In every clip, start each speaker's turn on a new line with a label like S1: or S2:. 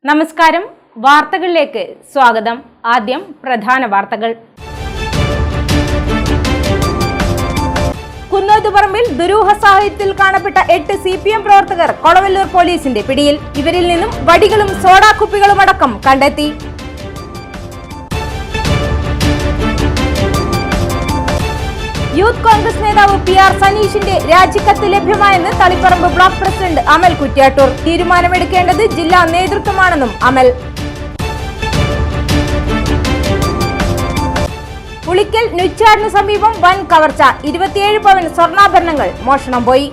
S1: നമസ്കാരം, വാർത്തകളിലേക്ക് സ്വാഗതം. ആദ്യം പ്രധാന വാർത്തകൾ. കുന്നോത്തുപറമ്പിൽ ദുരൂഹ സാഹചര്യത്തിൽ കാണപ്പെട്ട 8 CPM പ്രവർത്തകർ കൊളവല്ലൂർ പോലീസിന്റെ പിടിയിൽ. ഇവരിൽ നിന്നും വടികളും സോഡാക്കുപ്പികളും അടക്കം കണ്ടെത്തി. യൂത്ത് കോൺഗ്രസ് നേതാവ് PR സനീഷിന്റെ രാജിക്കത്ത് ലഭ്യമായെന്ന് തളിപ്പറമ്പ് ബ്ലോക്ക് പ്രസിഡന്റ് അമൽ കുറ്റ്യാട്ടൂർ. തീരുമാനമെടുക്കേണ്ടത് ജില്ലാ നേതൃത്വമാണെന്നും അമൽ. ഉളിക്കൽ നുച്ചാടിനു സമീപം വൻ കവർച്ച. 27 പവൻ സ്വർണ്ണാഭരണങ്ങൾ മോഷണം പോയി.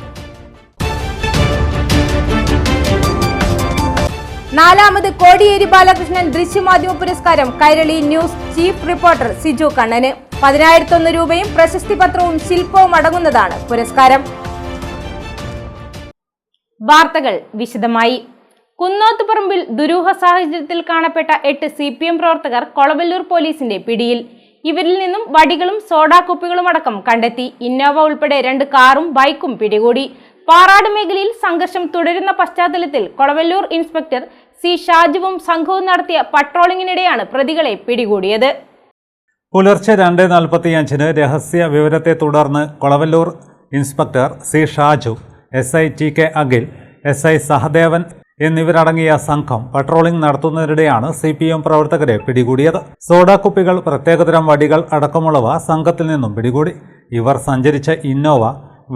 S1: 4ാമത് കോടിയേരി ബാലകൃഷ്ണൻ ദൃശ്യമാധ്യമ പുരസ്കാരം Kairali news chief reporter Siju കണ്ണന്. 10,001 രൂപയും പ്രശസ്തി പത്രവും ശില്പവും അടങ്ങുന്നതാണ് പുരസ്കാരം. വാർത്തകൾ വിശദമായി. കുന്നോത്തുപറമ്പിൽ ദുരൂഹ സാഹചര്യത്തിൽ കാണപ്പെട്ട 8 CPM പ്രവർത്തകർ കൊളവല്ലൂർ പോലീസിന്റെ പിടിയിൽ. ഇവരിൽ നിന്നും വടികളും സോഡാക്കുപ്പികളും അടക്കം കണ്ടെത്തി. ഇന്നോവ ഉൾപ്പെടെ 2 കാറും ബൈക്കും പിടികൂടി. പാറാട് മേഖലയിൽ സംഘർഷം തുടരുന്ന പശ്ചാത്തലത്തിൽ കൊളവല്ലൂർ ഇൻസ്പെക്ടർ C ഷാജുവും സംഘവും നടത്തിയ പട്രോളിംഗിനിടെയാണ് പ്രതികളെ പിടികൂടിയത്.
S2: പുലർച്ചെ 2:45 രഹസ്യ വിവരത്തെ തുടർന്ന് Kolavallur inspector C Shaju, SI TK Akhil, SI Sahadevan എന്നിവരടങ്ങിയ സംഘം പട്രോളിംഗ് നടത്തുന്നതിനിടെയാണ് CPM പ്രവർത്തകരെ പിടികൂടിയത്. സോഡാക്കുപ്പികൾ, പ്രത്യേകതരം വടികൾ അടക്കമുള്ളവ സംഘത്തിൽ നിന്നും പിടികൂടി. ഇവർ സഞ്ചരിച്ച ഇന്നോവ,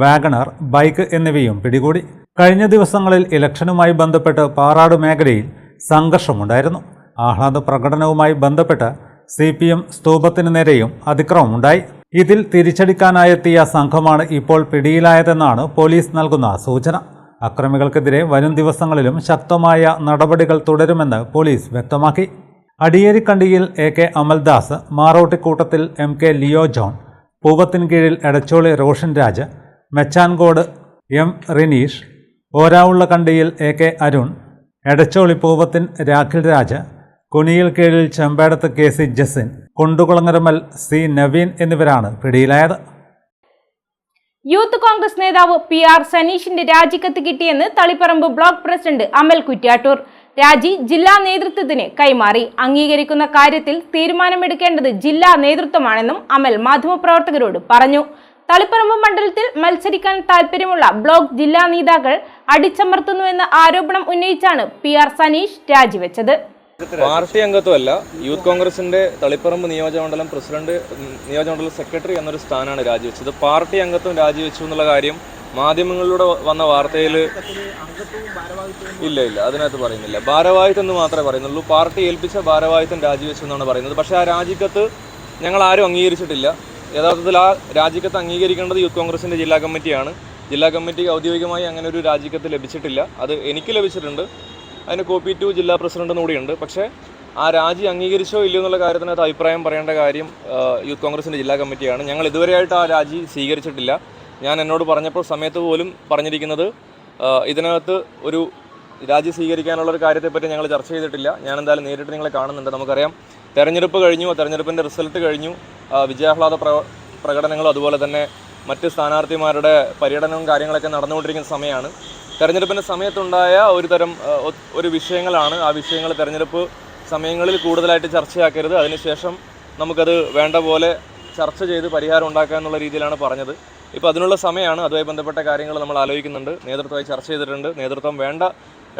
S2: വാഗണർ, ബൈക്ക് എന്നിവയും പിടികൂടി. കഴിഞ്ഞ ദിവസങ്ങളിൽ ഇലക്ഷനുമായി ബന്ധപ്പെട്ട് പാറാട് മേഖലയിൽ സംഘർഷമുണ്ടായിരുന്നു. ആഹ്ലാദ പ്രകടനവുമായി ബന്ധപ്പെട്ട് CPM സ്തൂപത്തിന് നേരെയും അതിക്രമമുണ്ടായി. ഇതിൽ തിരിച്ചടിക്കാനായെത്തിയ സംഘമാണ് ഇപ്പോൾ പിടിയിലായതെന്നാണ് പോലീസ് നൽകുന്ന സൂചന. അക്രമികൾക്കെതിരെ വരും ദിവസങ്ങളിലും ശക്തമായ നടപടികൾ തുടരുമെന്ന് പോലീസ് വ്യക്തമാക്കി. അടിയേരിക്കണ്ടിയിൽ AK അമൽദാസ്, മാറോട്ടിക്കൂട്ടത്തിൽ MK ലിയോ ജോൺ, പൂവത്തിൻകീഴിൽ എടച്ചോളി റോഷൻ രാജ്, മെച്ചാൻകോട് M റിനീഷ്, ഓരാവുള്ളകണ്ടിയിൽ AK അരുൺ, എടച്ചോളി പൂവത്തിൻ രാഖിൽ രാജ്, കുണിയിൽ കീഴിൽ ചെമ്പേടത്ത് KC ജസിൻ, കൊണ്ടുകുളങ്ങരമൽ C നവീൻ എന്നിവരാണ് പിടിയിലായത്.
S1: യൂത്ത് കോൺഗ്രസ് നേതാവ് PR സനീഷിന്റെ രാജിക്കത്ത് കിട്ടിയെന്ന് തളിപ്പറമ്പ് ബ്ലോക്ക് പ്രസിഡന്റ് അമൽ കുറ്റ്യാട്ടൂർ. രാജി ജില്ലാ നേതൃത്വത്തിന് കൈമാറി. അംഗീകരിക്കുന്ന കാര്യത്തിൽ തീരുമാനമെടുക്കേണ്ടത് ജില്ലാ നേതൃത്വമാണെന്നും അമൽ മാധ്യമപ്രവർത്തകരോട് പറഞ്ഞു. തളിപ്പറമ്പ് മണ്ഡലത്തിൽ മത്സരിക്കാൻ താൽപര്യമുള്ള ബ്ലോക്ക് ജില്ലാ നേതാക്കൾ അടിച്ചമർത്തുന്നുവെന്ന ആരോപണം ഉന്നയിച്ചാണ് PR സനീഷ് രാജിവെച്ചത്.
S3: പാർട്ടി അംഗത്വമല്ല, യൂത്ത് കോൺഗ്രസിന്റെ തളിപ്പറമ്പ് നിയോജകമണ്ഡലം പ്രസിഡന്റ്, നിയോജകമണ്ഡലം സെക്രട്ടറി എന്നൊരു സ്ഥാനമാണ് രാജിവെച്ചത്. പാർട്ടി അംഗത്വം രാജിവെച്ചു എന്നുള്ള കാര്യം മാധ്യമങ്ങളിലൂടെ വന്ന വാർത്തയിൽ ഇല്ല, അതിനകത്ത് പറയുന്നില്ല. ഭാരവാഹിത്വം എന്ന് മാത്രമേ പറയുന്നുള്ളൂ. പാർട്ടി ഏൽപ്പിച്ച ഭാരവാഹിത്വം രാജിവെച്ചു എന്നാണ് പറയുന്നത്. പക്ഷേ ആ രാജിക്കത്ത് ഞങ്ങൾ ആരും അംഗീകരിച്ചിട്ടില്ല. യഥാർത്ഥത്തിൽ ആ രാജിക്കത്ത് അംഗീകരിക്കേണ്ടത് യൂത്ത് കോൺഗ്രസിന്റെ ജില്ലാ കമ്മിറ്റിയാണ്. ജില്ലാ കമ്മിറ്റിക്ക് ഔദ്യോഗികമായി അങ്ങനെ ഒരു രാജിക്കത്ത് ലഭിച്ചിട്ടില്ല. അത് എനിക്ക് ലഭിച്ചിട്ടുണ്ട്. അതിന് കോപ്പി 2 ജില്ലാ പ്രസിഡന്റിന് കൂടിയുണ്ട്. പക്ഷേ ആ രാജി അംഗീകരിച്ചോ ഇല്ലയോ എന്നുള്ള കാര്യത്തിനകത്ത് അഭിപ്രായം പറയേണ്ട കാര്യം യൂത്ത് കോൺഗ്രസിൻ്റെ ജില്ലാ കമ്മിറ്റിയാണ്. ഞങ്ങൾ ഇതുവരെയായിട്ട് ആ രാജി സ്വീകരിച്ചിട്ടില്ല. ഞാൻ എന്നോട് പറഞ്ഞപ്പോൾ സമയത്ത് പോലും പറഞ്ഞിരിക്കുന്നത് ഇതിനകത്ത് ഒരു രാജി സ്വീകരിക്കാനുള്ളൊരു കാര്യത്തെപ്പറ്റി ഞങ്ങൾ ചർച്ച ചെയ്തിട്ടില്ല. ഞാൻ എന്തായാലും നേരിട്ട് നിങ്ങളെ കാണുന്നുണ്ട്. നമുക്കറിയാം, തെരഞ്ഞെടുപ്പ് കഴിഞ്ഞു, തെരഞ്ഞെടുപ്പിൻ്റെ റിസൾട്ട് കഴിഞ്ഞു, വിജയാഹ്ലാദ പ്രകടനങ്ങളും അതുപോലെ തന്നെ മറ്റ് സ്ഥാനാർത്ഥിമാരുടെ പര്യടനവും കാര്യങ്ങളൊക്കെ നടന്നുകൊണ്ടിരിക്കുന്ന സമയമാണ്. തെരഞ്ഞെടുപ്പിൻ്റെ സമയത്തുണ്ടായ ഒരു വിഷയങ്ങളാണ്. ആ വിഷയങ്ങൾ തെരഞ്ഞെടുപ്പ് സമയങ്ങളിൽ കൂടുതലായിട്ട് ചർച്ചയാക്കരുത്, അതിനുശേഷം നമുക്കത് വേണ്ട പോലെ ചർച്ച ചെയ്ത് പരിഹാരം ഉണ്ടാക്കുക എന്നുള്ള രീതിയിലാണ് പറഞ്ഞത്. ഇപ്പോൾ അതിനുള്ള സമയമാണ്. അതുമായി ബന്ധപ്പെട്ട കാര്യങ്ങൾ നമ്മൾ ആലോചിക്കുന്നുണ്ട്. നേതൃത്വമായി ചർച്ച ചെയ്തിട്ടുണ്ട്. നേതൃത്വം വേണ്ട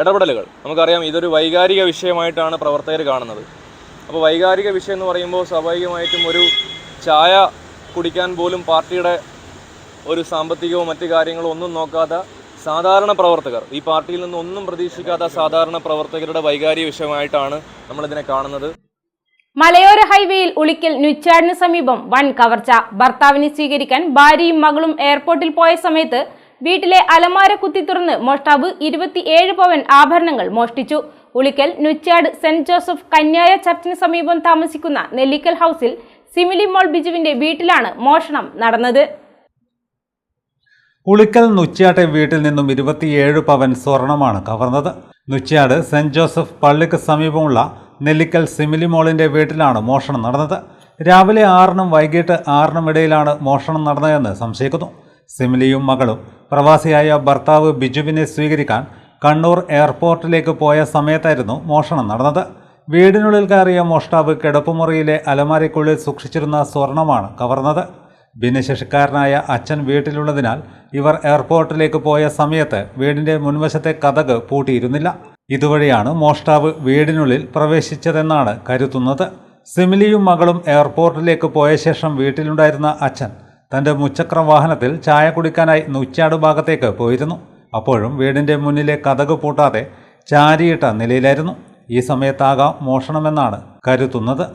S3: ഇടപെടലുകൾ. നമുക്കറിയാം, ഇതൊരു വൈകാരിക വിഷയമായിട്ടാണ് പ്രവർത്തകർ കാണുന്നത്. അപ്പോൾ വൈകാരിക വിഷയം എന്ന് പറയുമ്പോൾ സ്വാഭാവികമായിട്ടും ഒരു ചായ കുടിക്കാൻ പോലും പാർട്ടിയുടെ ഒരു സാമ്പത്തികമോ മറ്റു കാര്യങ്ങളോ ഒന്നും നോക്കാത്ത സാധാരണ പ്രവർത്തകർ, ഈ പാർട്ടിയിൽ നിന്ന് ഒന്നും പ്രതീക്ഷിക്കാത്ത സാധാരണ പ്രവർത്തകരുടെ വൈകാരിക വിഷയമായിട്ടാണ് നമ്മളിതിനെ കാണുന്നത്.
S1: മലയോര ഹൈവേയിൽ ഉളിക്കൽ നുച്ചാടിന് സമീപം വൻ കവർച്ച. ഭർത്താവിനെ സ്വീകരിക്കാൻ ഭാര്യയും മകളും എയർപോർട്ടിൽ പോയ സമയത്ത് വീട്ടിലെ അലമാര കുത്തി തുറന്ന് മോഷ്ടാവ് 27 പവൻ ആഭരണങ്ങൾ മോഷ്ടിച്ചു. ഉളിക്കൽ നുച്ചാട് സെന്റ് ജോസഫ് കന്യായ ചർച്ചിന് സമീപം താമസിക്കുന്ന നെല്ലിക്കൽ ഹൗസിൽ സിമിലി മോൾ ബിജുവിന്റെ വീട്ടിലാണ് മോഷണം നടന്നത്.
S2: ഉളിക്കൽ നുച്ചാട്ടെ വീട്ടിൽ നിന്നും 27 പവൻ സ്വർണമാണ് കവർന്നത്. നുച്ചാട് സെന്റ് ജോസഫ് പള്ളിക്ക് സമീപമുള്ള നെല്ലിക്കൽ സിമിലി മോളിന്റെ വീട്ടിലാണ് മോഷണം നടന്നത്. രാവിലെ 6-നും വൈകിട്ട് 6-നും ഇടയിലാണ് മോഷണം നടന്നതെന്ന് സംശയിക്കുന്നു. സിമിലിയും മകളും പ്രവാസിയായ ഭർത്താവ് ബിജുവിനെ സ്വീകരിക്കാൻ കണ്ണൂർ എയർപോർട്ടിലേക്ക് പോയ സമയത്തായിരുന്നു മോഷണം നടന്നത്. വീടിനുള്ളിൽ കയറിയ മോഷ്ടാവ് കിടപ്പുമുറിയിലെ അലമാരയ്ക്കുള്ളിൽ സൂക്ഷിച്ചിരുന്ന സ്വർണമാണ് കവർന്നത്. ഭിന്നശേഷിക്കാരനായ അച്ഛൻ വീട്ടിലുള്ളതിനാൽ ഇവർ എയർപോർട്ടിലേക്ക് പോയ സമയത്ത് വീടിന്റെ മുൻവശത്തെ കതക് പൂട്ടിയിരുന്നില്ല. ഇതുവഴിയാണ് മോഷ്ടാവ് വീടിനുള്ളിൽ പ്രവേശിച്ചതെന്നാണ് കരുതുന്നത്. സിമിലിയും മകളും എയർപോർട്ടിലേക്ക് പോയ ശേഷം വീട്ടിലുണ്ടായിരുന്ന അച്ഛൻ തന്റെ മുച്ചക്ര വാഹനത്തിൽ ചായ കുടിക്കാനായി നുച്ചാട് ഭാഗത്തേക്ക് പോയിരുന്നു. അപ്പോഴും വീടിന്റെ മുന്നിലെ കതക് പൂട്ടാതെ ചാരിയിട്ട നിലയിലായിരുന്നു. ഈ സമയത്താകാം മോഷണമെന്നാണ് കരുതുന്നത്.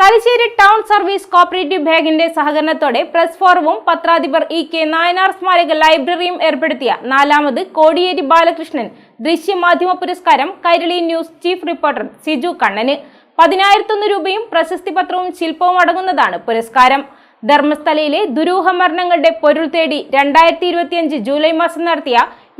S1: തലശ്ശേരി ടൗൺ സർവീസ് കോപ്പറേറ്റീവ് ബാങ്കിന്റെ സഹകരണത്തോടെ പ്രസ് ഫോറവും പത്രാധിപർ EK നായനാർ സ്മാരക ലൈബ്രറിയും ഏർപ്പെടുത്തിയ 4ാമത് കോടിയേരി ബാലകൃഷ്ണൻ ദൃശ്യമാധ്യമ പുരസ്കാരം Kairali news chief reporter Siju കണ്ണന് 10,001 രൂപയും പ്രശസ്തി പത്രവും ശില്പവും അടങ്ങുന്നതാണ് പുരസ്കാരം. ധർമ്മസ്ഥലയിലെ ദുരൂഹ മരണങ്ങളുടെ പൊരുൾ തേടി 2025 ജൂലൈ മാസം നടത്തിയ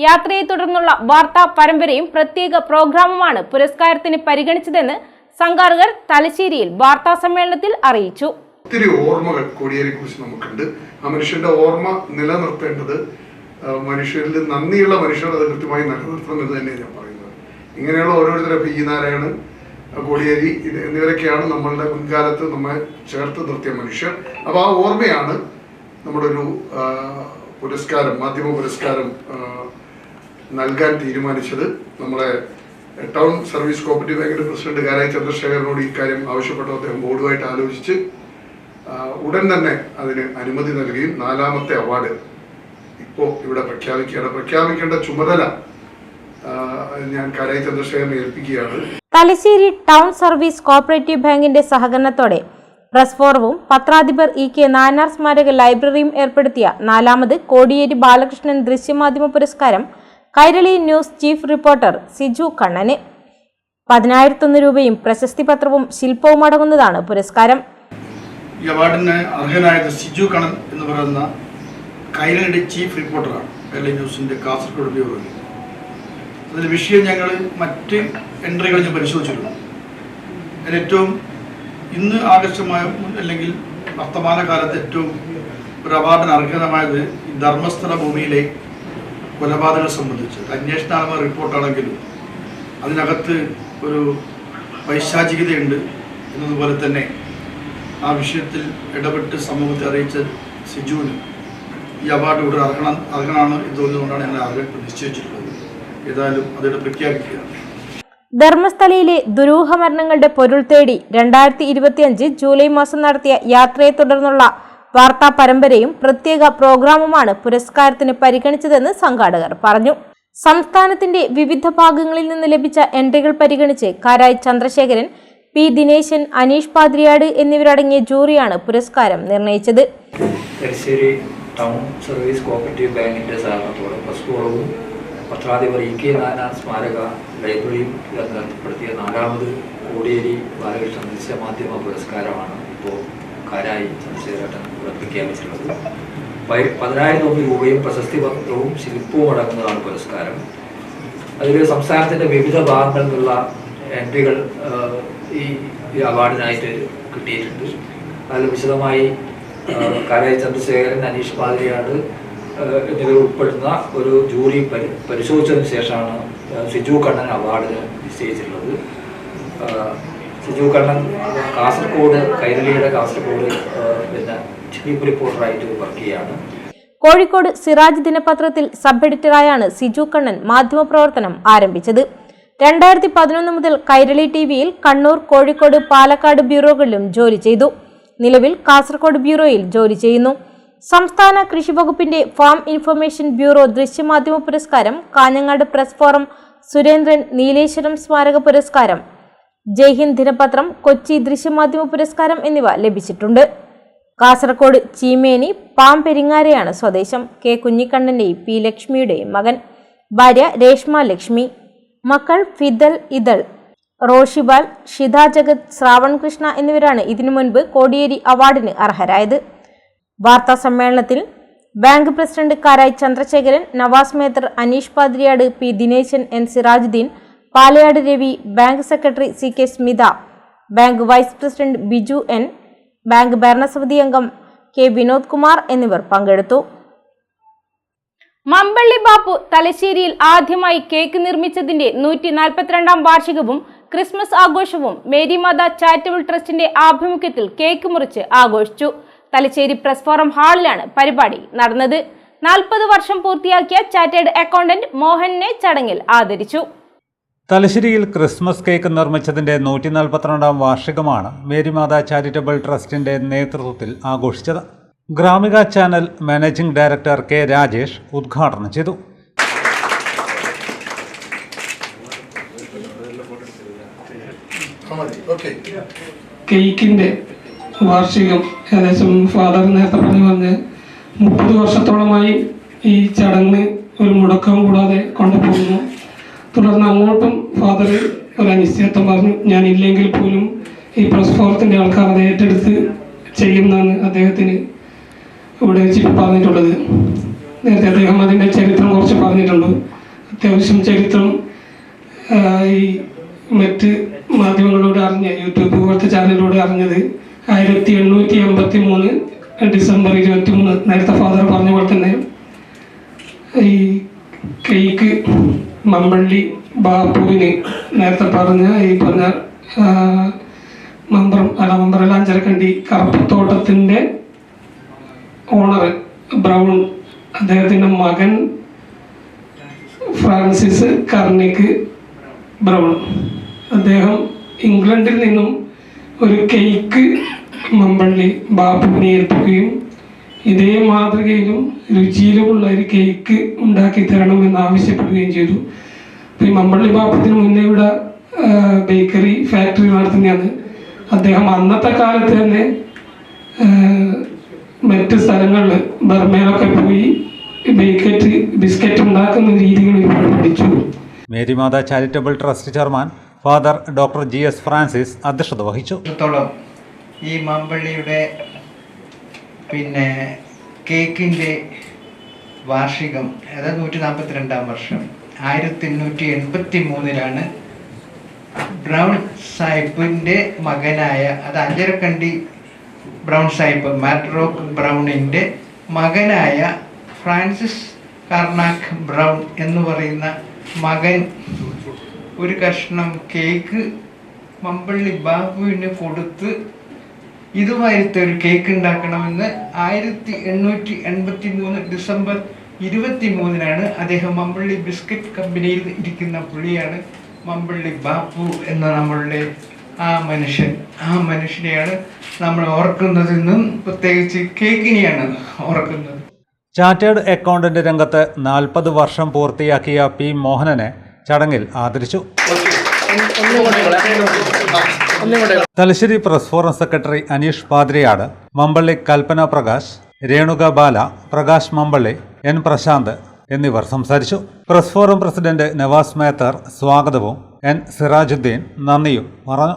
S1: യാത്രയെ തുടർന്നുള്ള വാർത്താ പരമ്പരയും പ്രത്യേക പ്രോഗ്രാമുമാണ് പുരസ്കാരത്തിന് പരിഗണിച്ചതെന്ന് സംഘാടകർ തലശ്ശേരിയിൽ വാർത്താ സമ്മേളനത്തിൽ അറിയിച്ചു.
S4: ഒത്തിരി ഓർമ്മകൾ കോടിയേരിയെ കുറിച്ച് നമുക്കുണ്ട്. ആ മനുഷ്യന്റെ ഓർമ്മ നിലനിർത്തേണ്ടത് മനുഷ്യരിൽ നന്ദിയുള്ള മനുഷ്യർ അത് കൃത്യമായി നിലനിർത്തണം എന്ന് തന്നെയാണ് ഞാൻ പറയുന്നത്. ഇങ്ങനെയുള്ള ഓരോരുത്തരെ പി നാരായണൻ, കോടിയേരി എന്നിവരൊക്കെയാണ് നമ്മളുടെ മുൻകാലത്ത് നമ്മെ ചേർത്ത് നിർത്തിയ മനുഷ്യർ. അപ്പോൾ ആ ഓർമ്മയാണ് നമ്മുടെ ഒരു പുരസ്കാരം, മാധ്യമ പുരസ്കാരം നൽകാൻ തീരുമാനിച്ചത്. നമ്മളെ ടൗൺ സർവീസ് കോപ്പറേറ്റീവ് ബാങ്കിന്റെ പ്രസിഡന്റ് കാരായി ചന്ദ്രശേഖരനോട് ഇക്കാര്യം ആവശ്യപ്പെട്ട അദ്ദേഹം ബോർഡുമായിട്ട് ആലോചിച്ച് ഉടൻ തന്നെ അതിന് അനുമതി നൽകുകയും 4ാമത്തെ അവാർഡ് ഇപ്പോൾ ഇവിടെ പ്രഖ്യാപിക്കേണ്ട ചുമതല ഞാൻ കാരായി ചന്ദ്രശേഖരനെ ഏൽപ്പിക്കുകയാണ്.
S1: തലശ്ശേരി ടൗൺ സർവീസ് കോപ്പറേറ്റീവ് ബാങ്കിന്റെ സഹകരണത്തോടെ പ്രസ് ഫോറവും പത്രാധിപർ EK നായനാർ സ്മാരക ലൈബ്രറിയും ഏർപ്പെടുത്തിയ 4ാമത് കോടിയേരി ബാലകൃഷ്ണൻ ദൃശ്യമാധ്യമ പുരസ്കാരം Kairali news chief reporter Siju കണ്ണന് 10,001 രൂപയും പ്രശസ്തി പത്രവും ശില്പവും അടങ്ങുന്നതാണ് പുരസ്കാരം.
S5: ഈ അവാർഡിന് അർഹനായത് സിജു കണ്ണൻ എന്ന് പറയുന്ന കൈരളിയുടെ ചീഫ് റിപ്പോർട്ടറാണ്. കൈരളി ന്യൂസിന്റെ കാസർഗോഡ് ബ്യൂറോയിൽ. അതിൽ വിഷയം ഞങ്ങൾ മറ്റ് എൻട്രികൾ ഞാൻ പരിശോധിച്ചിരുന്നു. അതിലേറ്റവും ഇന്ന് ആകർഷമായ അല്ലെങ്കിൽ വർത്തമാനകാലത്ത് ഏറ്റവും ഒരു അവാർഡിന് അർഹനമായത് ഈ ധർമ്മസ്ഥല ഭൂമിയിലെ കൊലപാതകങ്ങൾ സംബന്ധിച്ച് അന്വേഷണ റിപ്പോർട്ടാണെങ്കിലും അതിനകത്ത് ഒരു വൈശാചികതയുണ്ട് എന്നതുപോലെ തന്നെ ആ വിഷയത്തിൽ ഇടപെട്ട് സമൂഹത്തെ അറിയിച്ച സിജുവിന് ഈ അവാർഡ് ഇവിടെ അർഹനാണ് എന്ന് തോന്നിയതുകൊണ്ടാണ് ഞങ്ങൾ അർഹത നിശ്ചയിച്ചിട്ടുള്ളത്. ഏതായാലും അതിവിടെ പ്രഖ്യാപിക്കുകയാണ്.
S1: ധർമ്മസ്ഥലയിലെ ദുരൂഹ മരണങ്ങളുടെ പൊരുൾ തേടി 2025 ജൂലൈ മാസം നടത്തിയ യാത്രയെ തുടർന്നുള്ള വാർത്താ പരമ്പരയും പ്രത്യേക പ്രോഗ്രാമുമാണ് പുരസ്കാരത്തിന് പരിഗണിച്ചതെന്ന് സംഘാടകർ പറഞ്ഞു. സംസ്ഥാനത്തിന്റെ വിവിധ ഭാഗങ്ങളിൽ നിന്ന് ലഭിച്ച എൻട്രികൾ പരിഗണിച്ച് കാരായി ചന്ദ്രശേഖരൻ, P ദിനേശൻ, അനീഷ് പാദ്രിയാട് എന്നിവരടങ്ങിയ ജൂറിയാണ് പുരസ്കാരം നിർണയിച്ചത്.
S6: തലശ്ശേരി ടൗൺ സർവീസ് കോപ്പറേറ്റീവ് ബാങ്കിന്റെ സഹകരണത്തോടെ പ്രസ് ഫോറവും പത്രാധിപർ EK നായനാർ സ്മാരക ലൈബ്രറിയും ഏർപ്പെടുത്തിയ 4ാമത് കോടിയേരി ബാലകൃഷ്ണൻ ദൃശ്യമാധ്യമ പുരസ്കാരമാണ് ഇപ്പോൾ കാരായി ചന്ദ്രശേഖരൻ പ്രഖ്യാപിച്ചിട്ടുള്ളത്. 10,001 രൂപയും പ്രശസ്തി പത്രവും ശില്പവും അടങ്ങുന്നതാണ് പുരസ്കാരം. അതിൽ സംസ്ഥാനത്തിൻ്റെ വിവിധ ഭാഗങ്ങളിൽ നിന്നുള്ള എൻട്രികൾ ഈ അവാർഡിനായിട്ട് കിട്ടിയിട്ടുണ്ട്. അതിൽ വിശദമായി കാരായി ചന്ദ്രശേഖരൻ, അനീഷ് പാദ്രിയാട് എന്നിവർ ഉൾപ്പെടുന്ന ഒരു ജൂറി പരിശോധിച്ചതിന് ശേഷമാണ് സിജു കണ്ണൻ അവാർഡിന് നിശ്ചയിച്ചിട്ടുള്ളത്. സിജു കണ്ണൻ കാസർഗോഡ്, കൈരളിയുടെ കാസർഗോഡ് ചീഫ് റിപ്പോർട്ടറായിട്ട് വർക്ക് ചെയ്യുകയാണ്.
S1: കോഴിക്കോട് സിറാജ് ദിനപത്രത്തിൽ സബ് എഡിറ്ററായാണ് സിജു കണ്ണൻ മാധ്യമപ്രവർത്തനം ആരംഭിച്ചത്. 2011 മുതൽ കൈരളി TVയിൽ കണ്ണൂർ, കോഴിക്കോട്, പാലക്കാട് ബ്യൂറോകളിലും ജോലി ചെയ്തു. നിലവിൽ കാസർഗോഡ് ബ്യൂറോയിൽ ജോലി ചെയ്യുന്നു. സംസ്ഥാന കൃഷി വകുപ്പിന്റെ ഫാം ഇൻഫർമേഷൻ ബ്യൂറോ ദൃശ്യമാധ്യമ പുരസ്കാരം, കാഞ്ഞങ്ങാട് പ്രസ് ഫോറം സുരേന്ദ്രൻ നീലേശ്വരം സ്മാരക പുരസ്കാരം, ജയ്ഹിന്ദ് ദിനപത്രം കൊച്ചി ദൃശ്യമാധ്യമ പുരസ്കാരം എന്നിവ ലഭിച്ചിട്ടുണ്ട്. കാസർഗോഡ് ചീമേനി പാംപെരിങ്ങാരെയാണ് സ്വദേശം. K കുഞ്ഞിക്കണ്ണന്റെയും P ലക്ഷ്മിയുടെയും മകൻ. ഭാര്യ രേഷ്മ ലക്ഷ്മി. മക്കൾ ഫിദൽ, ഇതൾ, റോഷിബാൽ, ഷിത ജഗത്, ശ്രാവൺകൃഷ്ണ എന്നിവരാണ് ഇതിനു മുൻപ് കോടിയേരി അവാർഡിന് അർഹരായത്. വാർത്താ സമ്മേളനത്തിൽ bank president Karayi Chandrasekharan, Navas Methar, Aneesh Padriyad, P Dineshan, N Sirajuddin, Palayad Ravi, bank secretary CK Smitha, bank vice president Biju N, bank ഭരണസമിതി അംഗം കെ വിനോദ് കുമാർ എന്നിവർ പങ്കെടുത്തു. മമ്പള്ളി ബാപ്പു തലശ്ശേരിയിൽ ആദ്യമായി കേക്ക് നിർമ്മിച്ചതിന്റെ 142ാം വാർഷികവും ക്രിസ്മസ് ആഘോഷവും മേരിമാത ചാരിറ്റബിൾ ട്രസ്റ്റിന്റെ ആഭിമുഖ്യത്തിൽ കേക്ക് മുറിച്ച് ആഘോഷിച്ചു. തലശ്ശേരി പ്രസ് ഫോറം ഹാളിലാണ് പരിപാടി നടന്നത്. 40 വർഷം പൂർത്തിയാക്കിയ ചാർട്ടേഡ് അക്കൗണ്ടന്റ് മോഹനെ ചടങ്ങിൽ ആദരിച്ചു.
S2: തലശ്ശേരിയിൽ ക്രിസ്മസ് കേക്ക് നിർമ്മിച്ചതിന്റെ 142ാം വാർഷികമാണ് മേരിമാത ചാരിറ്റബിൾ ട്രസ്റ്റിന്റെ നേതൃത്വത്തിൽ ആഘോഷിച്ചത്. Gramika channel managing director K Rajesh ഉദ്ഘാടനം ചെയ്തു.
S7: കേക്കിൻ്റെ വാർഷികം ഏകദേശം ഫാദർ നേരത്തെ പറഞ്ഞ് 30 വർഷത്തോളമായി ഈ ചടങ്ങ് ഒരു മുടക്കം കൂടാതെ കൊണ്ടുപോകുന്നു. തുടർന്ന് അങ്ങോട്ടും ഫാദർ ഒരു അനിശ്ചിതത്വം പറഞ്ഞു, ഞാനില്ലെങ്കിൽ പോലും ഈ പ്രസ് ഫോറത്തിൻ്റെ ആൾക്കാർ അത് ഏറ്റെടുത്ത് ചെയ്യുമെന്നാണ് അദ്ദേഹത്തിന് ഇവിടെ വെച്ചിട്ട് പറഞ്ഞിട്ടുള്ളത്. നേരത്തെ അദ്ദേഹം അതിൻ്റെ ചരിത്രം കുറച്ച് പറഞ്ഞിട്ടുണ്ട്. അത്യാവശ്യം ചരിത്രം ഈ മറ്റ് മാധ്യമങ്ങളിലൂടെ അറിഞ്ഞ യൂട്യൂബ് പോലത്തെ ചാനലിലൂടെ അറിഞ്ഞത് 1883 ഡിസംബർ 23 നേരത്തെ ഫാദർ പറഞ്ഞ പോലെ തന്നെ ഈ കേക്ക് മമ്പള്ളി ബാപ്പുവിന് നേരത്തെ പറഞ്ഞ ഈ പറഞ്ഞ മമ്പറല്ല അഞ്ചരക്കണ്ടി കറുപ്പത്തോട്ടത്തിൻ്റെ ഓണർ ബ്രൗൺ, അദ്ദേഹത്തിൻ്റെ മകൻ ഫ്രാൻസിസ് കർണിക് ബ്രൗൺ, അദ്ദേഹം ഇംഗ്ലണ്ടിൽ നിന്നും ഒരു കേക്ക് മമ്പള്ളി ബാപ്പുവിനെ ഏൽപ്പിക്കുകയും ഇതേ മാതൃകയിലും രുചിയിലുമുള്ള ഒരു കേക്ക് ഉണ്ടാക്കി തരണമെന്ന് ആവശ്യപ്പെടുകയും ചെയ്തു. അപ്പോൾ ഈ മമ്പള്ളി ബാപ്പത്തിന് മുന്നേ ഇവിടെ ബേക്കറി ഫാക്ടറി നടത്തുന്നതാണ്. അദ്ദേഹം അന്നത്തെ കാലത്ത് തന്നെ മറ്റ് സ്ഥലങ്ങളിൽ ബർമയിലൊക്കെ പോയി ബിസ്ക്കറ്റ് ഉണ്ടാക്കുന്ന രീതികൾ ഒരുപാട് പഠിച്ചു.
S2: Marymatha charitable trust chairman father doctor GS Francis അധ്യക്ഷത വഹിച്ചു.
S8: ഈ മമ്പള്ളിയുടെ കേക്കിൻ്റെ വാർഷികം അതായത് 142ാം വർഷം 1883 ബ്രൗൺ സാഹിബിൻ്റെ മകനായ അത് അഞ്ചരക്കണ്ടി ബ്രൗൺ സാഹിബ് മാഡ്രോക്ക് ബ്രൗണിൻ്റെ മകനായ ഫ്രാൻസിസ് കർണാക് ബ്രൗൺ എന്ന് പറയുന്ന മകൻ ഒരു കഷ്ണം കേക്ക് മമ്പള്ളി ബാബുവിന് കൊടുത്ത് ഇതുമായിട്ട് ഒരു കേക്ക് ഉണ്ടാക്കണമെന്ന് 1883 ഡിസംബർ 23 അദ്ദേഹം മമ്പള്ളി ബിസ്ക്കറ്റ് കമ്പനിയിൽ ഇരിക്കുന്ന പുള്ളിയാണ് മമ്പള്ളി ബാപ്പു എന്ന നമ്മളുടെ ആ മനുഷ്യനെയാണ് നമ്മൾ ഓർക്കുന്നതെന്നും പ്രത്യേകിച്ച് കേക്കിനെയാണ് ഓർക്കുന്നത്.
S2: ചാർട്ടേഡ് അക്കൗണ്ടന്റ് രംഗത്ത് 40 വർഷം പൂർത്തിയാക്കിയ പി മോഹനനെ ചടങ്ങിൽ ആദരിച്ചു. Thalassery press forum secretary Aneesh Padriyad, Mambally Kalpana Prakash, Renuka Bala, Prakash Mambally, N Prashanth എന്നിവർ സംസാരിച്ചു. Press forum president Navas Methar സ്വാഗതവും N സിറാജുദ്ദീൻ നന്ദിയും പറഞ്ഞു.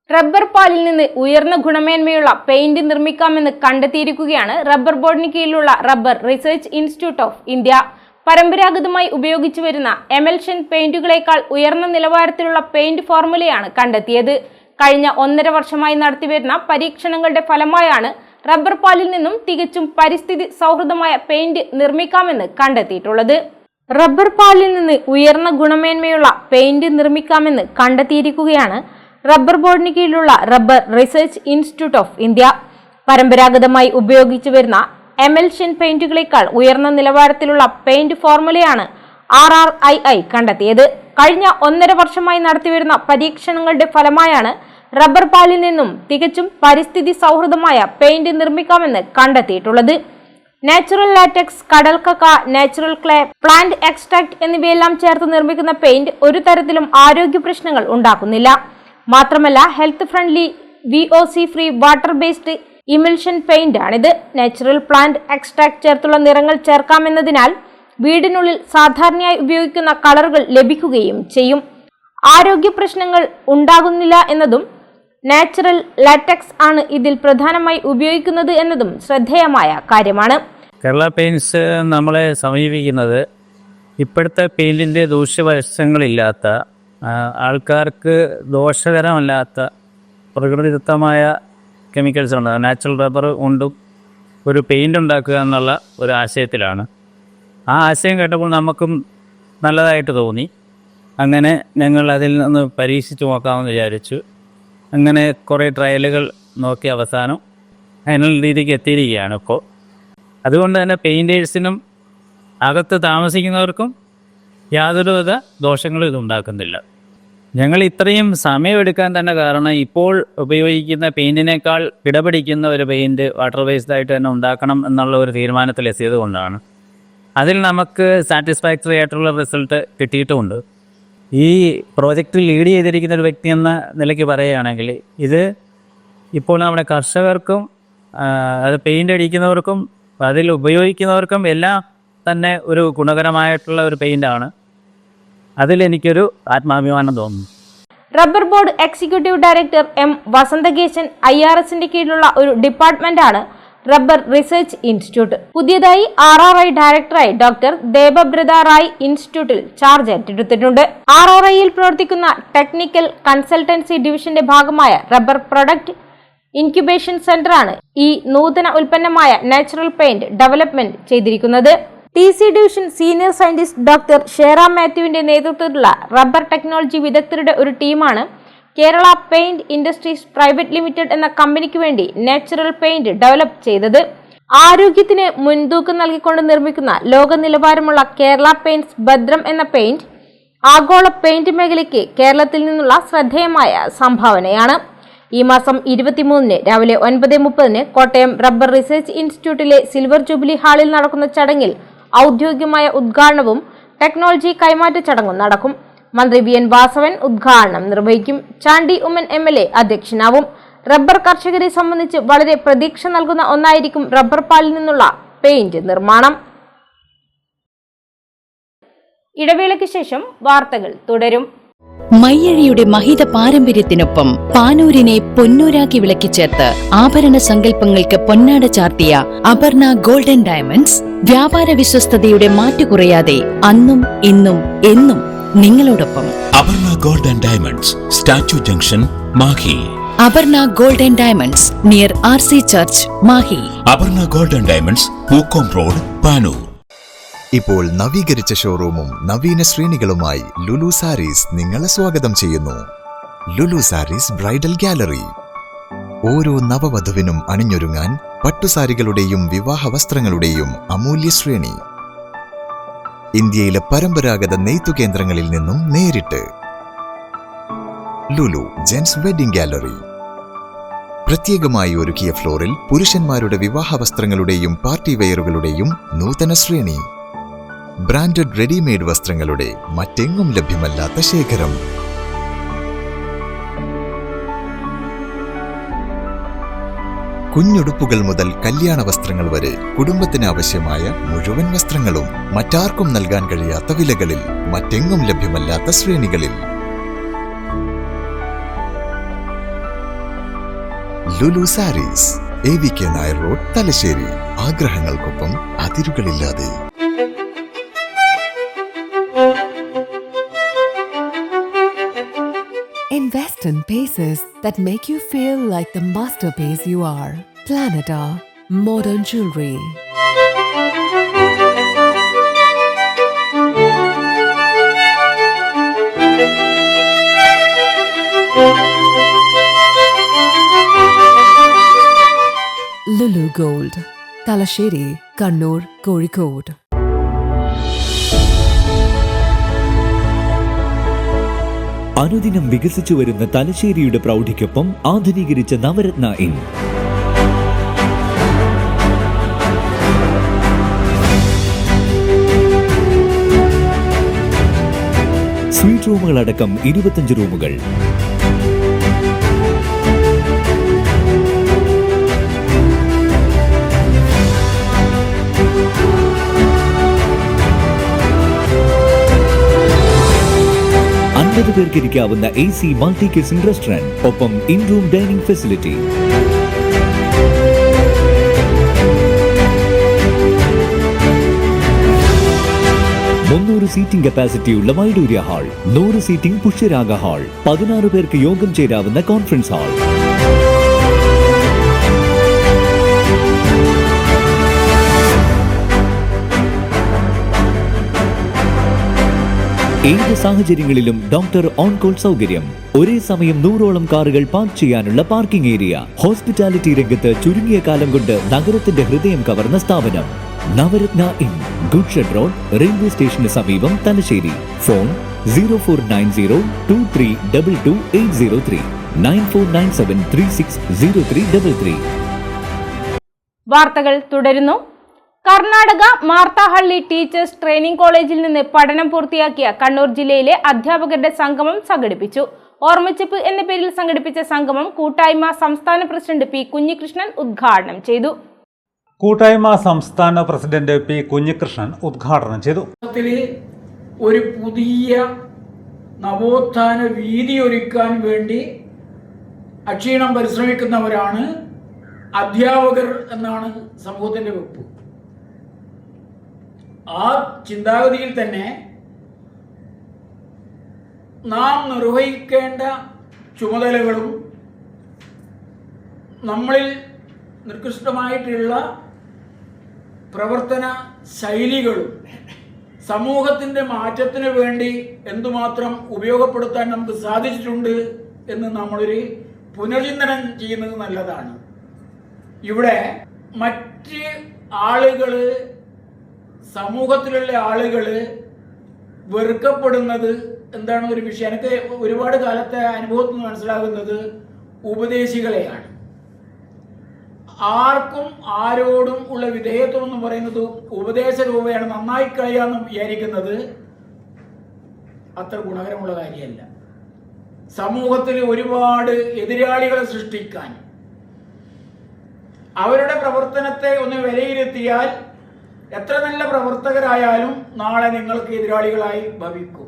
S1: റബ്ബർ പാലിൽ നിന്ന് ഉയർന്ന ഗുണമേന്മയുള്ള പെയിന്റ് നിർമ്മിക്കാമെന്ന് കണ്ടെത്തിയിരിക്കുകയാണ് റബ്ബർ ബോർഡിന് കീഴിലുള്ള rubber research institute of India. പരമ്പരാഗതമായി ഉപയോഗിച്ചു വരുന്ന എമൽഷൻ പെയിന്റുകളേക്കാൾ ഉയർന്ന നിലവാരത്തിലുള്ള പെയിന്റ് ഫോർമുലയാണ് കണ്ടെത്തിയത്. കഴിഞ്ഞ 1.5 വർഷമായി നടത്തിവരുന്ന പരീക്ഷണങ്ങളുടെ ഫലമായാണ് റബ്ബർ പാലിൽ നിന്നും തികച്ചും പരിസ്ഥിതി സൗഹൃദമായ പെയിന്റ് നിർമ്മിക്കാമെന്ന് കണ്ടെത്തിയിട്ടുള്ളത്. റബ്ബർ പാലിൽ നിന്ന് ഉയർന്ന ഗുണമേന്മയുള്ള പെയിന്റ് നിർമ്മിക്കാമെന്ന് കണ്ടെത്തിയിരിക്കുകയാണ് റബ്ബർ ബോർഡിന് കീഴിലുള്ള rubber research institute of India. പരമ്പരാഗതമായി ഉപയോഗിച്ചു വരുന്ന എമൽഷൻ പെയിന്റുകളേക്കാൾ ഉയർന്ന നിലവാരത്തിലുള്ള പെയിന്റ് ഫോർമുലയാണ് RRII കണ്ടെത്തിയത്. കഴിഞ്ഞ 1.5 വർഷമായി നടത്തിവരുന്ന പരീക്ഷണങ്ങളുടെ ഫലമായാണ് റബ്ബർ പാലിൽ നിന്നും തികച്ചും പരിസ്ഥിതി സൗഹൃദമായ പെയിന്റ് നിർമ്മിക്കാമെന്ന് കണ്ടെത്തിയിട്ടുള്ളത്. നാച്ചുറൽ ലാറ്റക്സ്, കടൽക്കക്ക, നാച്ചുറൽ ക്ലേ, പ്ലാന്റ് എക്സ്ട്രാക്ട് എന്നിവയെല്ലാം ചേർത്ത് നിർമ്മിക്കുന്ന പെയിന്റ് ഒരു തരത്തിലും ആരോഗ്യ പ്രശ്നങ്ങൾ ഉണ്ടാക്കുന്നില്ല. മാത്രമല്ല health friendly, VOC free, water based emulsion paint ആണിത്. നാച്ചുറൽ പ്ലാന്റ് എക്സ്ട്രാക്ട് ചേർത്തുള്ള നിറങ്ങൾ ചേർക്കാമെന്നതിനാൽ വീടിനുള്ളിൽ സാധാരണയായി ഉപയോഗിക്കുന്ന കളറുകൾ ലഭിക്കുകയും ചെയ്യും. ആരോഗ്യ പ്രശ്നങ്ങൾ ഉണ്ടാകുന്നില്ല എന്നതും നാച്ചുറൽ ലാറ്റക്സ് ആണ് ഇതിൽ പ്രധാനമായി ഉപയോഗിക്കുന്നത് എന്നതും ശ്രദ്ധേയമായ കാര്യമാണ്.
S9: കേരള പെയിൻറ്റ്സ് നമ്മളെ സമീപിക്കുന്നത് ഇപ്പോഴത്തെ പെയിൻറ്റിൻ്റെ ദൂഷ്യവശങ്ങളില്ലാത്ത, ആൾക്കാർക്ക് ദോഷകരമല്ലാത്ത, പ്രകൃതിദത്തമായ കെമിക്കൽസ് ഉണ്ട്. നാച്ചുറൽ റബ്ബർ കൊണ്ടും ഒരു പെയിൻ്റ് ഉണ്ടാക്കുക എന്നുള്ള ഒരു ആശയത്തിലാണ്. ആ ആശയം കേട്ടപ്പോൾ നമുക്കും നല്ലതായിട്ട് തോന്നി. അങ്ങനെ ഞങ്ങൾ അതിൽ നിന്ന് പരീക്ഷിച്ച് നോക്കാമെന്ന് വിചാരിച്ചു. അങ്ങനെ കുറേ ട്രയലുകൾ നോക്കി അവസാനം ഫൈനൽ രീതിക്ക് എത്തിയിരിക്കുകയാണ് ഇപ്പോൾ. അതുകൊണ്ട് തന്നെ പെയിൻറ്റേഴ്സിനും അകത്ത് താമസിക്കുന്നവർക്കും യാതൊരുവിധ ദോഷങ്ങളും ഇതുണ്ടാക്കുന്നില്ല. ഞങ്ങൾ ഇത്രയും സമയമെടുക്കാൻ തന്നെ കാരണം ഇപ്പോൾ ഉപയോഗിക്കുന്ന പെയിൻറ്റിനേക്കാൾ കിടപിടിക്കുന്ന ഒരു പെയിൻറ്റ് വാട്ടർ ബേസ്ഡായിട്ട് തന്നെ ഉണ്ടാക്കണം എന്നുള്ള ഒരു തീരുമാനത്തിലെത്തിയത് കൊണ്ടാണ്. അതിൽ നമുക്ക് സാറ്റിസ്ഫാക്ടറി ആയിട്ടുള്ള റിസൾട്ട് കിട്ടിയിട്ടുമുണ്ട്. ഈ പ്രോജക്റ്റ് ലീഡ് ചെയ്തിരിക്കുന്ന ഒരു വ്യക്തി എന്ന നിലയ്ക്ക് പറയുകയാണെങ്കിൽ ഇത് ഇപ്പോൾ നമ്മുടെ കർഷകർക്കും അത് പെയിൻ്റ് അടിക്കുന്നവർക്കും അതിൽ ഉപയോഗിക്കുന്നവർക്കും എല്ലാം തന്നെ ഒരു ഗുണകരമായിട്ടുള്ള ഒരു പെയിൻ്റാണ്. അതിലെനിക്കൊരു ആത്മാഭിമാനം തോന്നുന്നു.
S1: Rubber board executive director M Vasanthakesan IRSന്റെ കീഴിലുള്ള ഒരു ഡിപ്പാർട്ട്മെന്റാണ് റബ്ബർ റിസർച്ച് ഇൻസ്റ്റിറ്റ്യൂട്ട്. പുതിയതായി RRI ഡയറക്ടറായി ഡോക്ടർ ദേബബ്രത റായ് ഇൻസ്റ്റിറ്റ്യൂട്ടിൽ ചാർജ് ഏറ്റെടുത്തിട്ടുണ്ട്. RRIയിൽ പ്രവർത്തിക്കുന്ന ടെക്നിക്കൽ കൺസൾട്ടൻസി ഡിവിഷന്റെ ഭാഗമായ റബ്ബർ പ്രൊഡക്റ്റ് ഇൻക്യുബേഷൻ സെന്ററാണ് ഈ നൂതന ഉൽപ്പന്നമായ നാച്ചുറൽ പെയിന്റ് ഡെവലപ്മെന്റ് ചെയ്തിരിക്കുന്നത്. TC division senior scientist doctor Shera മാത്യുവിന്റെ നേതൃത്വത്തിലുള്ള റബ്ബർ ടെക്നോളജി വിദഗ്ധരുടെ ഒരു ടീമാണ് Kerala paint industries private limited എന്ന കമ്പനിക്ക് വേണ്ടി നാച്ചുറൽ പെയിന്റ് ഡെവലപ്പ് ചെയ്തത്. ആരോഗ്യത്തിന് മുൻതൂക്കം നൽകിക്കൊണ്ട് നിർമ്മിക്കുന്ന ലോക നിലവാരമുള്ള കേരള പെയിന്റ്സ് ഭദ്രം എന്ന പെയിന്റ് ആഗോള പെയിന്റ് മേഖലയ്ക്ക് കേരളത്തിൽ നിന്നുള്ള ശ്രദ്ധേയമായ സംഭാവനയാണ്. ഈ മാസം 23 രാവിലെ 9:30 കോട്ടയം റബ്ബർ റിസർച്ച് ഇൻസ്റ്റിറ്റ്യൂട്ടിലെ സിൽവർ ജൂബിലി ഹാളിൽ നടക്കുന്ന ചടങ്ങിൽ ഔദ്യോഗികമായ ഉദ്ഘാടനവും ടെക്നോളജി കൈമാറ്റ ചടങ്ങും നടക്കും. മന്ത്രി VN വാസവൻ ഉദ്ഘാടനം നിർവഹിക്കും. ചാണ്ടി ഉമ്മൻ MLA അധ്യക്ഷനാവും. റബ്ബർ കർഷകരെ സംബന്ധിച്ച് വളരെ പ്രതീക്ഷ നൽകുന്ന ഒന്നായിരിക്കും റബ്ബർ പാലിൽ നിന്നുള്ള പെയിന്റ് നിർമ്മാണം. ഇടവേളയ്ക്ക് ശേഷം വാർത്തകൾ തുടരും.
S10: മയ്യഴിയുടെ മഹിത പാരമ്പര്യത്തിനൊപ്പം പാനൂരിനെ പൊന്നൂരാക്കി വിളക്കിച്ചേർത്ത് ആഭരണ സങ്കല്പങ്ങൾക്ക് പൊന്നാട ചാർത്തിയ അപർണ ഗോൾഡൻ ഡയമണ്ട്സ് വ്യാപാര വിശ്വസ്തയുടെ മാറ്റുകുറയാതെ അന്നും ഇന്നും എന്നും നിങ്ങളോടൊപ്പം.
S11: Aparna golden diamonds, statue junction, Mahe.
S10: Aparna golden diamonds near RC church, Mahe.
S11: Aparna golden diamonds, Pookkom road, Panoor.
S12: ഇപ്പോൾ നവീകരിച്ച ഷോറൂമും നവീന ശ്രേണികളുമായി ലുലു സാരീസ് നിങ്ങളെ സ്വാഗതം ചെയ്യുന്നു. Lulu Sarees bridal gallery. ഓരോ നവവധുവിനും അണിഞ്ഞൊരുങ്ങാൻ പട്ടുസാരികളുടെയും വിവാഹ വസ്ത്രങ്ങളുടെയും അമൂല്യ ശ്രേണി. ഇന്ത്യയിലെ പരമ്പരാഗത നെയ്ത്തു കേന്ദ്രങ്ങളിൽ നിന്നും നേരിട്ട്. Lulu gents wedding gallery. പ്രത്യേകമായി ഒരുക്കിയ ഫ്ലോറിൽ പുരുഷന്മാരുടെ വിവാഹ വസ്ത്രങ്ങളുടെയും പാർട്ടി വെയറുകളുടെയും നൂതന ശ്രേണി. ബ്രാൻഡഡ് റെഡിമെയ്ഡ് വസ്ത്രങ്ങളുടെ മറ്റെങ്ങും ലഭ്യമല്ലാത്ത ശേഖരം. കുഞ്ഞുടുപ്പുകൾ മുതൽ കല്യാണ വസ്ത്രങ്ങൾ വരെ കുടുംബത്തിന് ആവശ്യമായ മുഴുവൻ വസ്ത്രങ്ങളും മറ്റാർക്കും നൽകാൻ കഴിയാത്ത വിലകളിൽ, മറ്റെങ്ങും ലഭ്യമല്ലാത്ത ശ്രേണികളിൽ. Lulu saris, AVK Nair road, Thalassery. ആഗ്രഹങ്ങൾക്കൊപ്പം അതിരുകളില്ലാതെ.
S13: Invest in pieces that make you feel like the masterpiece you are. Planeta Modern Jewelry. Lulu Gold, Talasheri, Kannur, Kozhikode.
S14: അനുദിനം വികസിച്ചു വരുന്ന തലശ്ശേരിയുടെ പ്രൗഢിക്കൊപ്പം ആധുനീകരിച്ച നവരത്ന ഇൻ. സ്വീറ്റ് റൂമുകളടക്കം 25 റൂമുകൾ. പേർക്ക് ഇരിക്കാവുന്ന AC മൾട്ടി കിച്ചൺ റെസ്റ്റോറന്റ്, ഒപ്പം in room dining facility. Seating കപ്പാസിറ്റിയുള്ള Vaidoorya hall, 100 seating Pushyaraga hall, 16 പേർക്ക് യോഗം ചേരാവുന്ന കോൺഫറൻസ് ഹാൾ. ഏത് സാഹചര്യങ്ങളിലും ഡോക്ടർ ഓൺ കോൾ സൗകര്യം. ഒരേ സമയം 100ഓളം കാറുകൾ പാർക്ക് ചെയ്യാനുള്ള പാർക്കിംഗ് ഏരിയ. ഹോസ്പിറ്റാലിറ്റി രംഗത്ത് ചുരുങ്ങിയ കാലം കൊണ്ട് നഗരത്തിന്റെ ഹൃദയം കവർന്ന സ്ഥാപനം Navaratna inn, goods shed road, railway സ്റ്റേഷന് സമീപം, തലശ്ശേരി. ഫോൺ 049023228803 9497360333.
S1: വാർത്തകൾ തുടരുന്നു. കർണാടക മാർത്താഹള്ളി ടീച്ചേഴ്സ് ട്രെയിനിംഗ് കോളേജിൽ നിന്ന് പഠനം പൂർത്തിയാക്കിയ കണ്ണൂർ ജില്ലയിലെ അധ്യാപകരുടെ സംഗമം സംഘടിപ്പിച്ചു. ഓർമ്മച്ചെപ്പ് എന്ന പേരിൽ സംഘടിപ്പിച്ച സംഗമം കൂട്ടായ്മ സംസ്ഥാന പ്രസിഡന്റ് പി കുഞ്ഞികൃഷ്ണൻ ഉദ്ഘാടനം ചെയ്തു.
S2: കൂട്ടായ്മ സംസ്ഥാന പ്രസിഡന്റ് പി കുഞ്ഞികൃഷ്ണൻ ഉദ്ഘാടനം ചെയ്തു.
S15: ഒരു പുതിയ നവോത്ഥാന വീതി ഒരുക്കാൻ വേണ്ടി അക്ഷീണം പരിശ്രമിക്കുന്നവരാണ് അധ്യാപകർ എന്നാണ് സമൂഹത്തിൻ്റെ വെപ്പ്. ആ ചിന്താഗതിയിൽ തന്നെ നാം നിർവഹിക്കേണ്ട ചുമതലകളും നമ്മളിൽ നികൃഷ്ടമായിട്ടുള്ള പ്രവർത്തന ശൈലികളും സമൂഹത്തിൻ്റെ മാറ്റത്തിന് വേണ്ടി എന്തുമാത്രം ഉപയോഗപ്പെടുത്താൻ നമുക്ക് സാധിച്ചിട്ടുണ്ട് എന്ന് നമ്മളൊരു പുനർചിന്തനം ചെയ്യുന്നത് നല്ലതാണ്. ഇവിടെ മറ്റ് ആളുകൾ, സമൂഹത്തിലുള്ള ആളുകൾ വെറുക്കപ്പെടുന്നത് എന്താണ് ഒരു വിഷയം. എനിക്ക് ഒരുപാട് കാലത്തെ അനുഭവത്തിൽ നിന്ന് മനസ്സിലാകുന്നത് ഉപദേശികളെയാണ്. ആർക്കും ആരോടും ഉള്ള വിധേയത്വം എന്ന് പറയുന്നത് ഉപദേശ രൂപയാണ്. നന്നായി കഴിയാമെന്ന് വിചാരിക്കുന്നത് അത്ര ഗുണകരമുള്ള കാര്യമല്ല. സമൂഹത്തിൽ ഒരുപാട് എതിരാളികളെ സൃഷ്ടിക്കാൻ, അവരുടെ പ്രവർത്തനത്തെ ഒന്ന് വിലയിരുത്തിയാൽ എത്ര നല്ല പ്രവർത്തകരായാലും നാളെ നിങ്ങൾക്ക് എതിരാളികളായി ഭവിക്കും.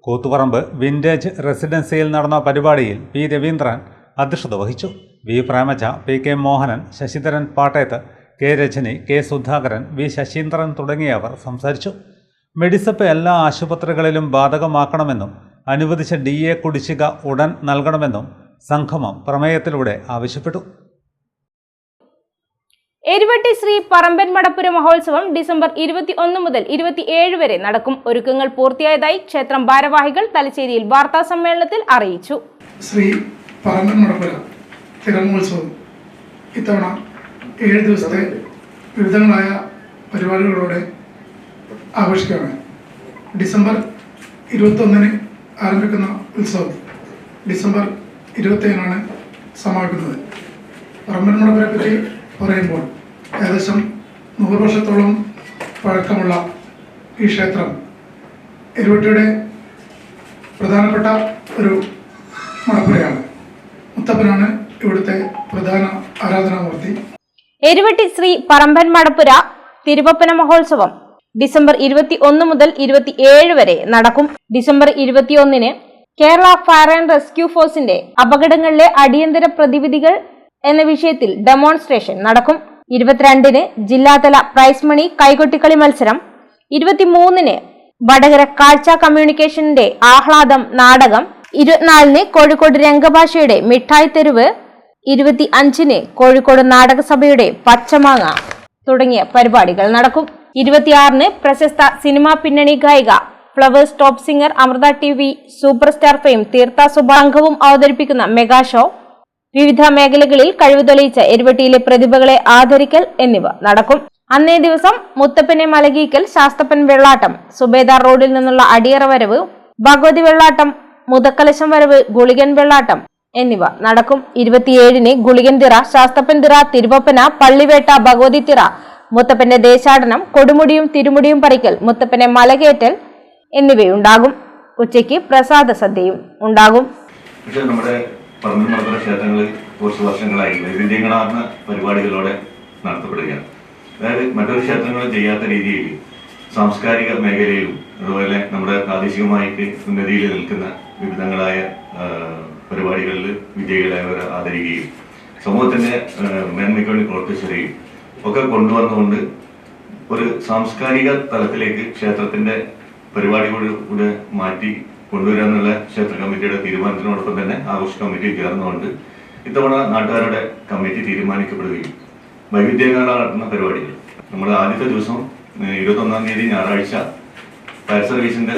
S2: കൂത്തുപറമ്പ് വിന്റേജ് റെസിഡൻസിയിൽ നടന്ന പരിപാടിയിൽ പി രവീന്ദ്രൻ അധ്യക്ഷത വഹിച്ചു. V Premaja, P K Mohanan, Sasidharan Pattethu, K Rajani, K Sudhakaran, V Sasheendran തുടങ്ങിയവർ സംസാരിച്ചു. മെഡിസപ്പ് എല്ലാ ആശുപത്രികളിലും ബാധകമാക്കണമെന്നും അനുവദിച്ച DA കുടിശ്ശിക ഉടൻ നൽകണമെന്നും സംഗമം പ്രമേയത്തിലൂടെ ആവശ്യപ്പെട്ടു.
S1: എരുവട്ടി ശ്രീ പറമ്പൻ മടപ്പുര മഹോത്സവം ഡിസംബർ 21 മുതൽ 27 വരെ നടക്കും. ഒരുക്കങ്ങൾ പൂർത്തിയായതായി ക്ഷേത്രം ഭാരവാഹികൾ തലശ്ശേരിയിൽ വാർത്താ സമ്മേളനത്തിൽ അറിയിച്ചു.
S4: ശ്രീ പറമ്പൻ മടപ്പുര തിരുമോത്സവം ഇത്തവണ 7 ദിവസത്തെ വിവിധങ്ങളായ പരിപാടികളോടെ ആഘോഷിക്കുകയാണ്. ഡിസംബർ 21 ആരംഭിക്കുന്ന ഉത്സവം ഡിസംബർ 27 സമാപിക്കുന്നത്. പറമ്പൻ മടപ്പുരയെ പറ്റി പറയുമ്പോൾ ഏകദേശം 100 വർഷത്തോളം പഴക്കമുള്ള ഈ ക്ഷേത്രം എരുവട്ടിയുടെ പ്രധാനപ്പെട്ട ഒരു മടപ്പുരയാണ്. മുത്തപ്പനാണ് ഇവിടുത്തെ പ്രധാന ആരാധനാമൂർത്തി.
S1: എരുവട്ടി ശ്രീ പറമ്പൻ മടപ്പുര തിരുവപ്പന മഹോത്സവം ഡിസംബർ 21 മുതൽ 27 വരെ നടക്കും. December 21 Kerala fire and rescue ഫോഴ്സിന്റെ അപകടങ്ങളിലെ അടിയന്തര പ്രതിവിധികൾ എന്ന വിഷയത്തിൽ ഡെമോൺസ്ട്രേഷൻ നടക്കും. 22 ജില്ലാതല പ്രൈസ് മണി കൈകൊട്ടിക്കളി മത്സരം, 23 വടകര കാഴ്ച കമ്മ്യൂണിക്കേഷന്റെ ആഹ്ലാദം നാടകം, 24 കോഴിക്കോട് രംഗഭാഷയുടെ മിഠായി തെരുവ്, 25 കോഴിക്കോട് നാടകസഭയുടെ പച്ചമാങ്ങ തുടങ്ങിയ പരിപാടികൾ നടക്കും. 26 പ്രശസ്ത സിനിമാ പിന്നണി ഗായിക flowers top singer Amrita TV super star fame Theertha സുബാംഗവും അവതരിപ്പിക്കുന്ന മെഗാ ഷോ, വിവിധ മേഖലകളിൽ കഴിവ് തെളിയിച്ച എരുവട്ടിയിലെ പ്രതിഭകളെ ആദരിക്കൽ എന്നിവ നടക്കും. അന്നേ ദിവസം മുത്തപ്പനെ മലകീക്കൽ, ശാസ്തപ്പൻ വെള്ളാട്ടം, സുബേദാർ റോഡിൽ നിന്നുള്ള അടിയറ വരവ്, ഭഗവതി വെള്ളാട്ടം, മുതക്കലശം വരവ്, ഗുളികൻ വെള്ളാട്ടം എന്നിവ നടക്കും. 27 ഗുളികൻ തിറ, ശാസ്തപ്പൻ തിറ, തിരുവപ്പന, പള്ളിവേട്ട, ഭഗവതി തിറ, മുത്തപ്പന്റെ ദേശാടനം, കൊടുമുടിയും തിരുമുടിയും പറിക്കൽ, മുത്തപ്പനെ മലകേറ്റൽ എന്നിവയുണ്ടാകും. ഉച്ചയ്ക്ക് പ്രസാദ സദ്യയും ഉണ്ടാകും.
S16: നമ്മുടെ പറമ്പൻ മടപ്പുര ക്ഷേത്രങ്ങളിൽ കുറച്ച് വർഷങ്ങളായി വൈവിധ്യങ്ങളാർന്ന പരിപാടികളോടെ നടത്തപ്പെടുകയാണ്. അതായത് മറ്റൊരു ക്ഷേത്രങ്ങൾ ചെയ്യാത്ത രീതിയിൽ സാംസ്കാരിക മേഖലയിലും അതുപോലെ നമ്മുടെ പ്രാദേശികമായിട്ട് ഉന്നതിയിൽ നിൽക്കുന്ന വിവിധങ്ങളായ പരിപാടികളിൽ വിജയികളായവരെ ആദരിക്കുകയും സമൂഹത്തിന്റെ മേന്മയ്ക്ക് വേണ്ടി പ്രവർത്തിക്കുകയും ഒക്കെ കൊണ്ടുവന്നുകൊണ്ട് ഒരു സാംസ്കാരിക തലത്തിലേക്ക് ക്ഷേത്രത്തിന്റെ പരിപാടികളിലൂടെ മാറ്റി കൊണ്ടുവരാനുള്ള ക്ഷേത്ര കമ്മിറ്റിയുടെ തീരുമാനത്തിനോടൊപ്പം തന്നെ ആഘോഷ കമ്മിറ്റി ചേർന്നുകൊണ്ട് ഇത്തവണ നാട്ടുകാരുടെ കമ്മിറ്റി തീരുമാനിക്കപ്പെടുകയും വൈവിധ്യങ്ങളാൽ നടത്തുന്ന പരിപാടികൾ നമ്മുടെ ആദ്യത്തെ ദിവസം 21 തീയതി ഞായറാഴ്ച ഫയർ സർവീസിന്റെ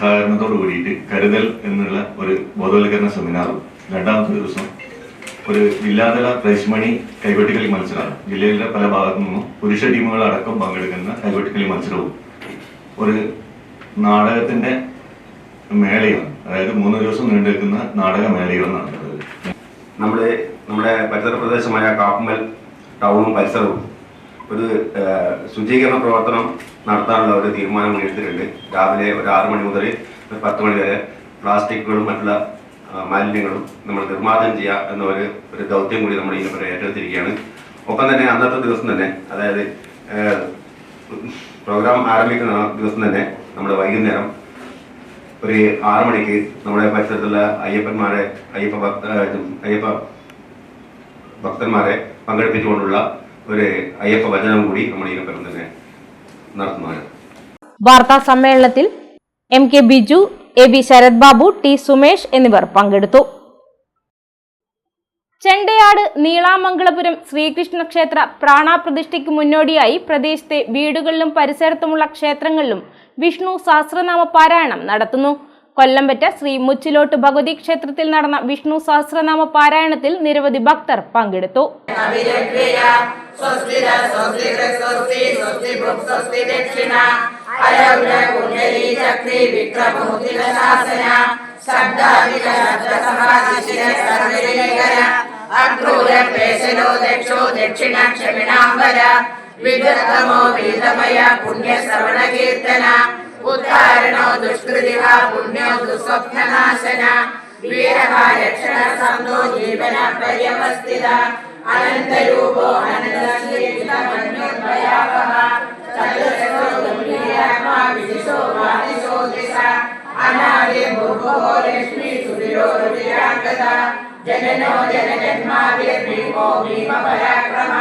S16: സഹകരണത്തോട് കൂടിയിട്ട് കരുതൽ എന്നുള്ള ഒരു ബോധവൽക്കരണ സെമിനാറും, രണ്ടാമത്തെ ദിവസം ഒരു ജില്ലാതല പ്രൈസ് മണി കൈകൊട്ടിക്കളി മത്സരമാണ്. ജില്ലയിലെ പല ഭാഗത്തു നിന്നും പുരുഷ ടീമുകളടക്കം പങ്കെടുക്കുന്ന കൈകൊട്ടിക്കളി മത്സരവും ഒരു നാടകത്തിന്റെ മേളയാണ്. അതായത് 3 ദിവസം നീണ്ടു നിൽക്കുന്ന നാടകമേളയാണ് നടക്കുന്നത്.
S17: നമ്മുടെ പരിസര പ്രദേശമായ കാപ്പുമൽ ടൗണും പരിസരവും ഒരു ശുചീകരണ പ്രവർത്തനം നടത്താനുള്ള ഒരു തീരുമാനം എടുത്തിട്ടുണ്ട്. രാവിലെ ഒരു 6 മണി മുതൽ 10 മണി വരെ പ്ലാസ്റ്റിക്കുകളും മറ്റുള്ള മാലിന്യങ്ങളും നമ്മൾ നിർമ്മാർജ്ജനം ചെയ്യുക എന്ന ഒരു ദൗത്യം കൂടി നമ്മൾ ഇതിനെ ഏറ്റെടുത്തിരിക്കുകയാണ്. ഒപ്പം തന്നെ അന്നത്തെ ദിവസം തന്നെ, അതായത് പ്രോഗ്രാം ആരംഭിക്കുന്ന ദിവസം തന്നെ നമ്മുടെ വൈകുന്നേരം ഒരു 6 മണിക്ക് നമ്മുടെ പരിസരത്തുള്ള അയ്യപ്പ ഭക്തന്മാരെ പങ്കെടുപ്പിച്ചുകൊണ്ടുള്ള ഒരു അയ്യപ്പ ഭജനം കൂടി നമ്മൾ ഇതിനൊപ്പം തന്നെ നടത്തുന്നതാണ്.
S1: വാർത്താ സമ്മേളനത്തിൽ MK Biju, AB Sarath Babu, T Sumesh എന്നിവർ പങ്കെടുത്തു. ചെണ്ടയാട് നീളാമംഗളപുരം ശ്രീകൃഷ്ണ ക്ഷേത്ര പ്രാണപ്രതിഷ്ഠയ്ക്ക് മുന്നോടിയായി പ്രദേശത്തെ വീടുകളിലും പരിസരത്തുമുള്ള ക്ഷേത്രങ്ങളിലും വിഷ്ണു സഹസ്രനാമ പാരായണം നടത്തുന്നു. കൊല്ലംപറ്റ ശ്രീ മുച്ചിലോട്ട് ഭഗവതി ക്ഷേത്രത്തിൽ നടന്ന വിഷ്ണു സഹസ്രനാമ പാരായണത്തിൽ നിരവധി ഭക്തർ പങ്കെടുത്തു.
S18: ഉദ്ധാരണോ ദുഷ്കൃതിവ പുണ്യോ ദുസ്വപ്നനാശന വീരഹ രക്ഷണ സന്തോ ജീവന പര്യവസ്ഥിത അനന്തരൂപോ അനന്തഭയാവഹ ചതുരസോ ഗംഭീരാത്മാ വിദിശോ വാദിശോ ദിശ അനാദി ഭൂഭോ ലക്ഷ്മി സുധിരോ രുതിരാംഗത ജനനോ ജനജന്മാവിർഭീമോ ഭീമപരാക്രമ.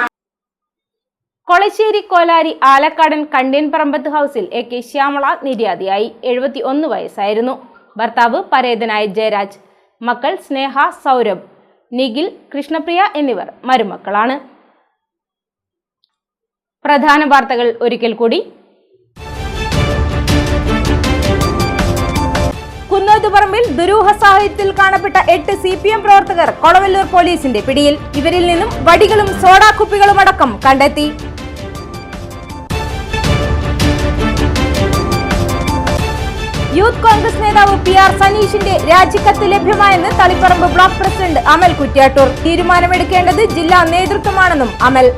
S1: കൊളശ്ശേരി കോലാരി ആലക്കാടൻ കണ്ടിയൻപറമ്പത്ത് ഹൗസിൽ AK ശ്യാമള നിര്യാതയായി. 71 വയസ്സായിരുന്നു. ഭർത്താവ് പരേതനായ ജയരാജ്, മക്കൾ സ്നേഹ, സൗരഭ്, നിഖിൽ, കൃഷ്ണപ്രിയ എന്നിവർ മരുമക്കളാണ്. പ്രധാന വാർത്തകൾ ഒരിക്കൽ കൂടി. കുന്നോത്തുപറമ്പിൽ ദുരൂഹ സാഹചര്യത്തിൽ കാണപ്പെട്ട 8 CPM പ്രവർത്തകർ കൊളവല്ലൂർ പോലീസിന്റെ പിടിയിൽ. ഇവരിൽ നിന്നും വടികളും സോഡാ കുപ്പികളും അടക്കം കണ്ടെത്തി. യൂത്ത് കോൺഗ്രസ് നേതാവ് PR സനീഷിന്റെ രാജിക്കത്ത് ലഭ്യമായെന്ന് തളിപ്പറമ്പ് ബ്ലോക്ക് പ്രസിഡന്റ് അമൽ കുറ്റ്യാട്ടൂർ. തീരുമാനമെടുക്കേണ്ടത് ജില്ലാ നേതൃത്വമാണെന്നും അമൽ.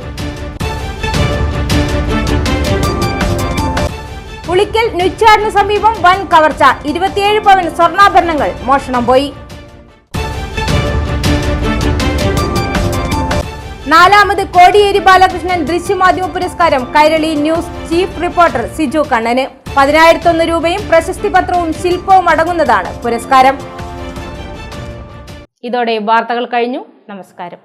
S1: പുളിക്കൽ നുച്ചാടിന് സമീപം വൻ കവർച്ച. 27 പവൻ സ്വർണ്ണാഭരണങ്ങൾ മോഷണം പോയി. 4ാമത് കോടിയേരി ബാലകൃഷ്ണൻ ദൃശ്യമാധ്യമ പുരസ്കാരം Kairali news chief reporter Siju കണ്ണന്. 10,001 രൂപയും പ്രശസ്തി പത്രവും ശില്പവും അടങ്ങുന്നതാണ് പുരസ്കാരം. ഇതോടെ വാർത്തകൾ കഴിഞ്ഞു. നമസ്കാരം.